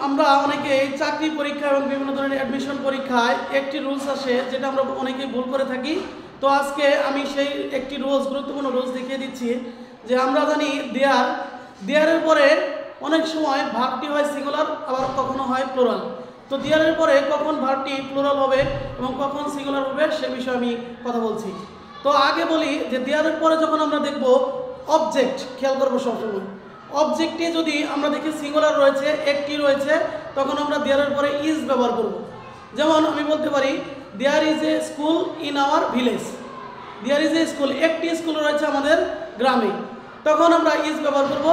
আমরা অনেকে চাকরি পরীক্ষা এবং বিভিন্ন ধরনের অ্যাডমিশন পরীক্ষায় একটি রুলস আসে যেটা আমরা অনেকেই ভুল করে থাকি। তো আজকে আমি সেই একটি রুলস, গুরুত্বপূর্ণ রুলস দেখিয়ে দিচ্ছি যে আমরা জানি দেয়ারের পরে অনেক সময় ভার্বটি হয় সিঙ্গুলার, আবার কখনো হয় প্লুরাল। তো দেয়ারের পরে কখন ভার্বটি প্লুরাল হবে এবং কখন সিঙ্গুলার হবে সে বিষয়ে আমি কথা বলছি। তো আগে বলি যে দেয়ারের পরে যখন আমরা দেখব অবজেক্ট, খেয়াল করবো সবসময় অবজেক্টে যদি আমরা দেখি সিঙ্গুলার রয়েছে, একটি রয়েছে, তখন আমরা দেয়ারের পরে ইজ ব্যবহার করব। যেমন আমি বলতে পারি there is a school in our village. There is a school, একটি স্কুল রয়েছে আমাদের গ্রামে, তখন আমরা ইজ ব্যবহার করব।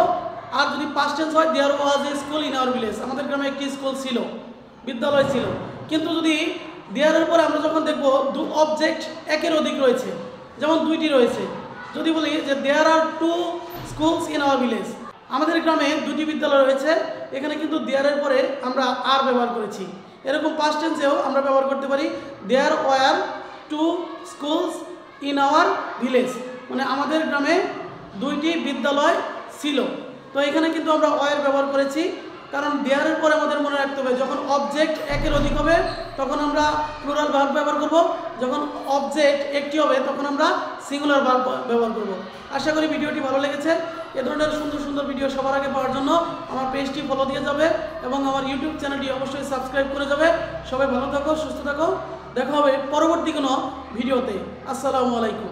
আর যদি পাস্ট টেন্স হয় দেয়ার ওয়াজ এ স্কুল ইন আওয়ার ভিলেজ, আমাদের গ্রামে একটি স্কুল ছিল, বিদ্যালয় ছিল। কিন্তু যদি দেয়ারের পরে আমরা যখন দেখব অবজেক্ট একের অধিক রয়েছে, যেমন দুইটি রয়েছে, যদি বলি যে there are two schools in our village, আমাদের গ্রামে দুটি বিদ্যালয় রয়েছে, এখানে কিন্তু দেয়ারের পরে আমরা আর ব্যবহার করেছি। এরকম পাস্ট টেন্সেও আমরা ব্যবহার করতে পারি there were two schools in our village, মানে আমাদের গ্রামে দুইটি বিদ্যালয় ছিল। তো এখানে কিন্তু আমরা ওয়ার ব্যবহার করেছি, কারণ দেয়ারের পরে আমাদের মনে রাখতে হবে যখন অবজেক্ট একের অধিক হবে তখন আমরা প্লুরাল ভার্ব ব্যবহার করব, যখন অবজেক্ট একটি হবে তখন আমরা সিঙ্গুলার ভার্ব ব্যবহার করব। আশা করি ভিডিওটি ভালো লেগেছে। এ ধরনের সুন্দর সুন্দর ভিডিও সবার আগে পাওয়ার জন্য আমার পেজটি ফলো দিয়ে যাবে এবং আমার ইউটিউব চ্যানেলটি অবশ্যই সাবস্ক্রাইব করে যাবে। সবাই ভালো থাকো, সুস্থ থাকো, দেখা হবে পরবর্তী কোনো ভিডিওতে। আসসালামু আলাইকুম।